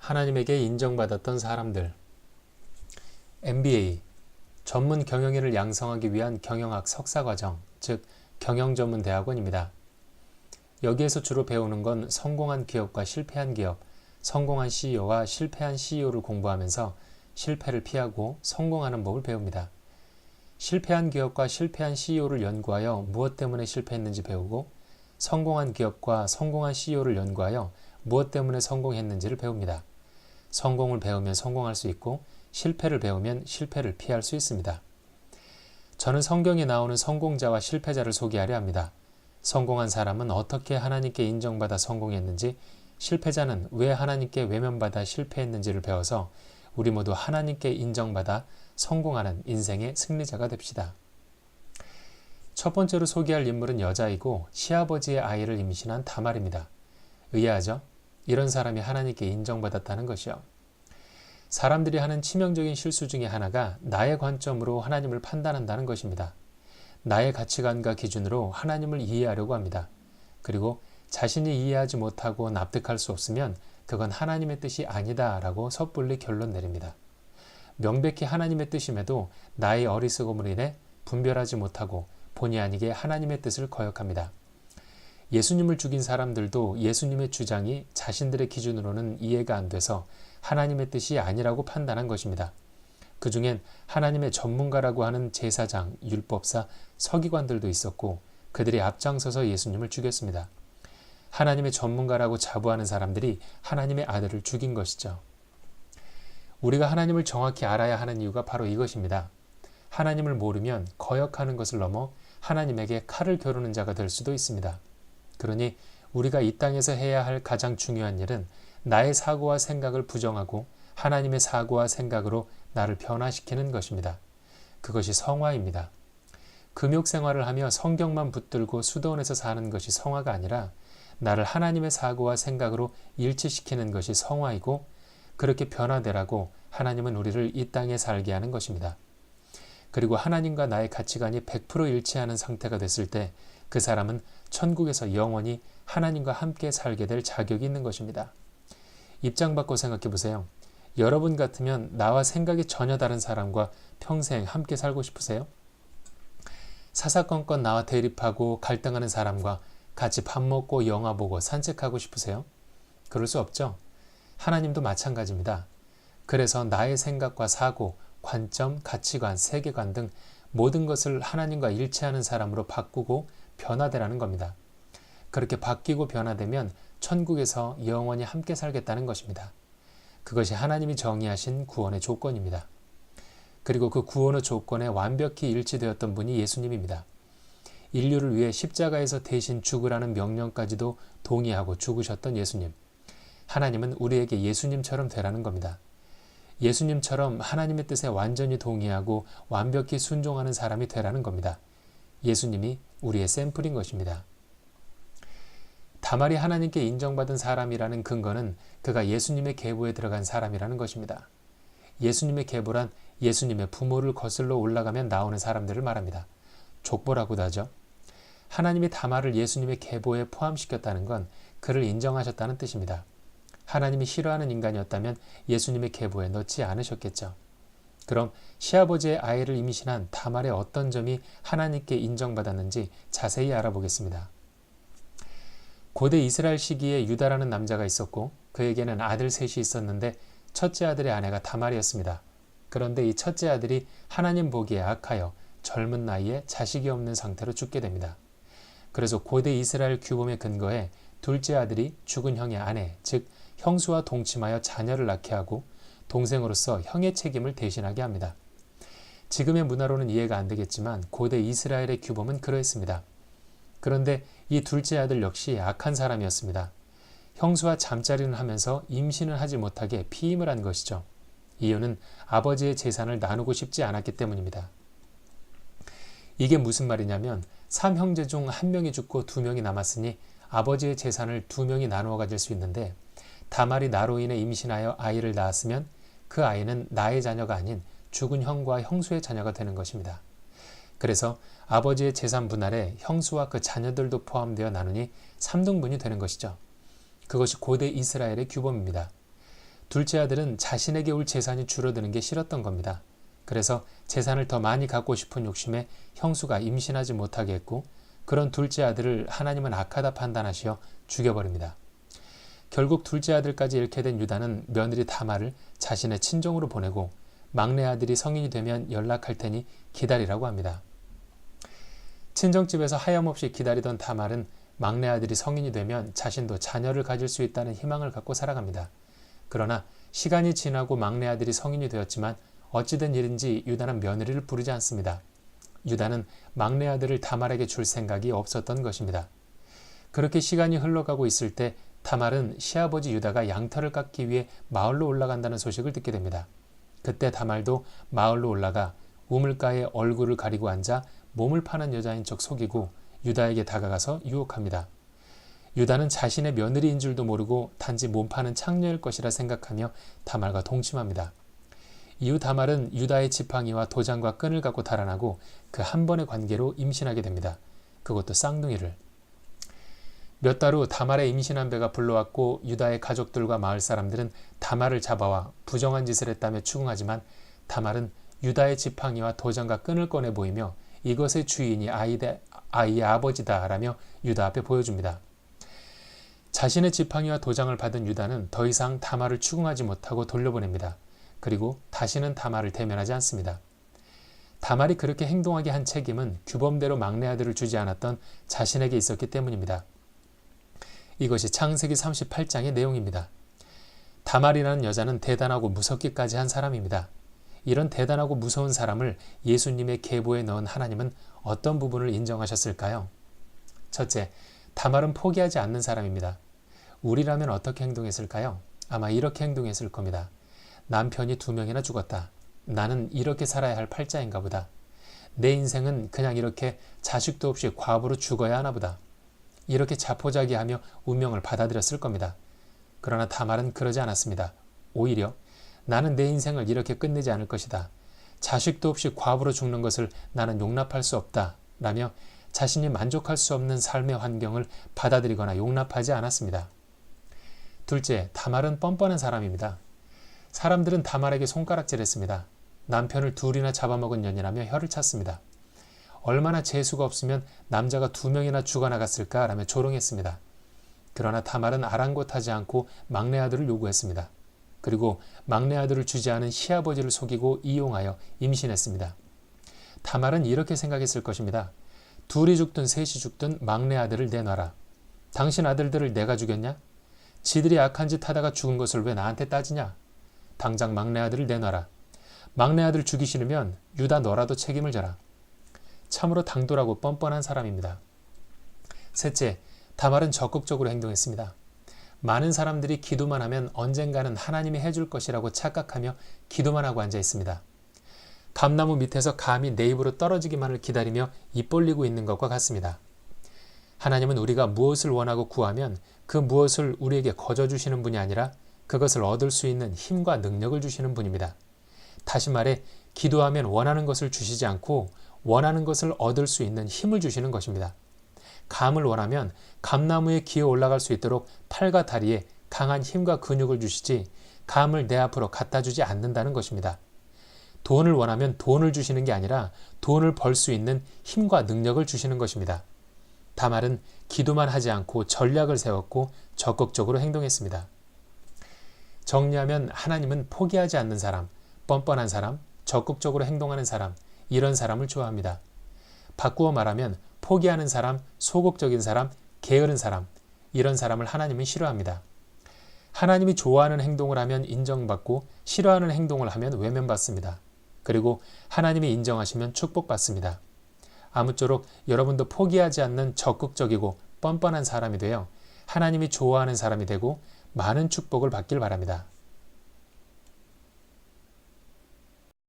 하나님에게 인정받았던 사람들. MBA, 전문 경영인을 양성하기 위한 경영학 석사과정, 즉 경영전문대학원입니다. 여기에서 주로 배우는 건 성공한 기업과 실패한 기업, 성공한 CEO와 실패한 CEO를 공부하면서 실패를 피하고 성공하는 법을 배웁니다. 실패한 기업과 실패한 CEO를 연구하여 무엇 때문에 실패했는지 배우고, 성공한 기업과 성공한 CEO를 연구하여 무엇 때문에 성공했는지를 배웁니다. 성공을 배우면 성공할 수 있고, 실패를 배우면 실패를 피할 수 있습니다. 저는 성경에 나오는 성공자와 실패자를 소개하려 합니다. 성공한 사람은 어떻게 하나님께 인정받아 성공했는지, 실패자는 왜 하나님께 외면받아 실패했는지를 배워서 우리 모두 하나님께 인정받아 성공하는 인생의 승리자가 됩시다. 첫 번째로 소개할 인물은 여자이고 시아버지의 아이를 임신한 다말입니다. 의아하죠? 이런 사람이 하나님께 인정받았다는 것이요. 사람들이 하는 치명적인 실수 중에 하나가 나의 관점으로 하나님을 판단한다는 것입니다. 나의 가치관과 기준으로 하나님을 이해하려고 합니다. 그리고 자신이 이해하지 못하고 납득할 수 없으면 그건 하나님의 뜻이 아니다 라고 섣불리 결론 내립니다. 명백히 하나님의 뜻임에도 나의 어리석음으로 인해 분별하지 못하고 본의 아니게 하나님의 뜻을 거역합니다. 예수님을 죽인 사람들도 예수님의 주장이 자신들의 기준으로는 이해가 안 돼서 하나님의 뜻이 아니라고 판단한 것입니다. 그 중엔 하나님의 전문가라고 하는 제사장, 율법사, 서기관들도 있었고 그들이 앞장서서 예수님을 죽였습니다. 하나님의 전문가라고 자부하는 사람들이 하나님의 아들을 죽인 것이죠. 우리가 하나님을 정확히 알아야 하는 이유가 바로 이것입니다. 하나님을 모르면 거역하는 것을 넘어 하나님에게 칼을 겨루는 자가 될 수도 있습니다. 그러니 우리가 이 땅에서 해야 할 가장 중요한 일은 나의 사고와 생각을 부정하고 하나님의 사고와 생각으로 나를 변화시키는 것입니다. 그것이 성화입니다. 금욕 생활을 하며 성경만 붙들고 수도원에서 사는 것이 성화가 아니라 나를 하나님의 사고와 생각으로 일치시키는 것이 성화이고, 그렇게 변화되라고 하나님은 우리를 이 땅에 살게 하는 것입니다. 그리고 하나님과 나의 가치관이 100% 일치하는 상태가 됐을 때 그 사람은 천국에서 영원히 하나님과 함께 살게 될 자격이 있는 것입니다. 입장 바꿔 생각해 보세요. 여러분 같으면 나와 생각이 전혀 다른 사람과 평생 함께 살고 싶으세요? 사사건건 나와 대립하고 갈등하는 사람과 같이 밥 먹고 영화 보고 산책하고 싶으세요? 그럴 수 없죠. 하나님도 마찬가지입니다. 그래서 나의 생각과 사고, 관점, 가치관, 세계관 등 모든 것을 하나님과 일치하는 사람으로 바꾸고 변화되라는 겁니다. 그렇게 바뀌고 변화되면 천국에서 영원히 함께 살겠다는 것입니다. 그것이 하나님이 정의하신 구원의 조건입니다. 그리고 그 구원의 조건에 완벽히 일치되었던 분이 예수님입니다. 인류를 위해 십자가에서 대신 죽으라는 명령까지도 동의하고 죽으셨던 예수님. 하나님은 우리에게 예수님처럼 되라는 겁니다. 예수님처럼 하나님의 뜻에 완전히 동의하고 완벽히 순종하는 사람이 되라는 겁니다. 예수님이 우리의 샘플인 것입니다. 다말이 하나님께 인정받은 사람이라는 근거는 그가 예수님의 계보에 들어간 사람이라는 것입니다. 예수님의 계보란 예수님의 부모를 거슬러 올라가면 나오는 사람들을 말합니다. 족보라고도 하죠. 하나님이 다말을 예수님의 계보에 포함시켰다는 건 그를 인정하셨다는 뜻입니다. 하나님이 싫어하는 인간이었다면 예수님의 계보에 넣지 않으셨겠죠. 그럼 시아버지의 아이를 임신한 다말의 어떤 점이 하나님께 인정받았는지 자세히 알아보겠습니다. 고대 이스라엘 시기에 유다라는 남자가 있었고 그에게는 아들 셋이 있었는데 첫째 아들의 아내가 다말이었습니다. 그런데 이 첫째 아들이 하나님 보기에 악하여 젊은 나이에 자식이 없는 상태로 죽게 됩니다. 그래서 고대 이스라엘 규범에 근거해 둘째 아들이 죽은 형의 아내, 즉 형수와 동침하여 자녀를 낳게 하고 동생으로서 형의 책임을 대신하게 합니다. 지금의 문화로는 이해가 안 되겠지만 고대 이스라엘의 규범은 그러했습니다. 그런데 이 둘째 아들 역시 악한 사람이었습니다. 형수와 잠자리는 하면서 임신을 하지 못하게 피임을 한 것이죠. 이유는 아버지의 재산을 나누고 싶지 않았기 때문입니다. 이게 무슨 말이냐면 3형제 중 1명이 죽고 2명이 남았으니 아버지의 재산을 2명이 나누어 가질 수 있는데 다말이 나로 인해 임신하여 아이를 낳았으면 그 아이는 나의 자녀가 아닌 죽은 형과 형수의 자녀가 되는 것입니다. 그래서 아버지의 재산 분할에 형수와 그 자녀들도 포함되어 나누니 3등분이 되는 것이죠. 그것이 고대 이스라엘의 규범입니다. 둘째 아들은 자신에게 올 재산이 줄어드는 게 싫었던 겁니다. 그래서 재산을 더 많이 갖고 싶은 욕심에 형수가 임신하지 못하게 했고 그런 둘째 아들을 하나님은 악하다 판단하시어 죽여버립니다. 결국 둘째 아들까지 잃게 된 유다는 며느리 다말을 자신의 친정으로 보내고 막내 아들이 성인이 되면 연락할 테니 기다리라고 합니다. 친정집에서 하염없이 기다리던 다말은 막내 아들이 성인이 되면 자신도 자녀를 가질 수 있다는 희망을 갖고 살아갑니다. 그러나 시간이 지나고 막내 아들이 성인이 되었지만 어찌된 일인지 유다는 며느리를 부르지 않습니다. 유다는 막내 아들을 다말에게 줄 생각이 없었던 것입니다. 그렇게 시간이 흘러가고 있을 때 다말은 시아버지 유다가 양털을 깎기 위해 마을로 올라간다는 소식을 듣게 됩니다. 그때 다말도 마을로 올라가 우물가에 얼굴을 가리고 앉아 몸을 파는 여자인 척 속이고 유다에게 다가가서 유혹합니다. 유다는 자신의 며느리인 줄도 모르고 단지 몸 파는 창녀일 것이라 생각하며 다말과 동침합니다. 이후 다말은 유다의 지팡이와 도장과 끈을 갖고 달아나고 그 한 번의 관계로 임신하게 됩니다. 그것도 쌍둥이를. 몇 달 후 다말의 임신한 배가 불러왔고 유다의 가족들과 마을 사람들은 다말을 잡아와 부정한 짓을 했다며 추궁하지만 다말은 유다의 지팡이와 도장과 끈을 꺼내 보이며 이것의 주인이 아이의 아버지다라며 유다 앞에 보여줍니다. 자신의 지팡이와 도장을 받은 유다는 더 이상 다말을 추궁하지 못하고 돌려보냅니다. 그리고 다시는 다말을 대면하지 않습니다. 다말이 그렇게 행동하게 한 책임은 규범대로 막내 아들을 주지 않았던 자신에게 있었기 때문입니다. 이것이 창세기 38장의 내용입니다. 다말이라는 여자는 대단하고 무섭기까지 한 사람입니다. 이런 대단하고 무서운 사람을 예수님의 계보에 넣은 하나님은 어떤 부분을 인정하셨을까요? 첫째, 다말은 포기하지 않는 사람입니다. 우리라면 어떻게 행동했을까요? 아마 이렇게 행동했을 겁니다. 남편이 2명이나 죽었다. 나는 이렇게 살아야 할 팔자인가 보다. 내 인생은 그냥 이렇게 자식도 없이 과부로 죽어야 하나 보다. 이렇게 자포자기하며 운명을 받아들였을 겁니다. 그러나 다말은 그러지 않았습니다. 오히려 나는 내 인생을 이렇게 끝내지 않을 것이다. 자식도 없이 과부로 죽는 것을 나는 용납할 수 없다. 라며 자신이 만족할 수 없는 삶의 환경을 받아들이거나 용납하지 않았습니다. 둘째, 다말은 뻔뻔한 사람입니다. 사람들은 다말에게 손가락질했습니다. 남편을 2이나 잡아먹은 년이라며 혀를 찼습니다. 얼마나 재수가 없으면 남자가 2명이나 죽어나갔을까 라며 조롱했습니다. 그러나 다말은 아랑곳하지 않고 막내 아들을 요구했습니다. 그리고 막내 아들을 주지 않은 시아버지를 속이고 이용하여 임신했습니다. 다말은 이렇게 생각했을 것입니다. 2이 죽든 3이 죽든 막내 아들을 내놔라. 당신 아들들을 내가 죽였냐? 지들이 악한 짓 하다가 죽은 것을 왜 나한테 따지냐? 당장 막내 아들을 내놔라. 막내 아들 주기 싫으면 유다 너라도 책임을 져라. 참으로 당돌하고 뻔뻔한 사람입니다. 셋째, 다말은 적극적으로 행동했습니다. 많은 사람들이 기도만 하면 언젠가는 하나님이 해줄 것이라고 착각하며 기도만 하고 앉아 있습니다. 감나무 밑에서 감이 내 입으로 떨어지기만을 기다리며 입 벌리고 있는 것과 같습니다. 하나님은 우리가 무엇을 원하고 구하면 그 무엇을 우리에게 거저 주시는 분이 아니라 그것을 얻을 수 있는 힘과 능력을 주시는 분입니다. 다시 말해 기도하면 원하는 것을 주시지 않고 원하는 것을 얻을 수 있는 힘을 주시는 것입니다. 감을 원하면 감나무에 기어 올라갈 수 있도록 팔과 다리에 강한 힘과 근육을 주시지 감을 내 앞으로 갖다 주지 않는다는 것입니다. 돈을 원하면 돈을 주시는 게 아니라 돈을 벌 수 있는 힘과 능력을 주시는 것입니다. 다말은 기도만 하지 않고 전략을 세웠고 적극적으로 행동했습니다. 정리하면 하나님은 포기하지 않는 사람, 뻔뻔한 사람, 적극적으로 행동하는 사람, 이런 사람을 좋아합니다. 바꾸어 말하면 포기하는 사람, 소극적인 사람, 게으른 사람, 이런 사람을 하나님은 싫어합니다. 하나님이 좋아하는 행동을 하면 인정받고 싫어하는 행동을 하면 외면받습니다. 그리고 하나님이 인정하시면 축복받습니다. 아무쪼록 여러분도 포기하지 않는 적극적이고 뻔뻔한 사람이 되어 하나님이 좋아하는 사람이 되고 많은 축복을 받길 바랍니다.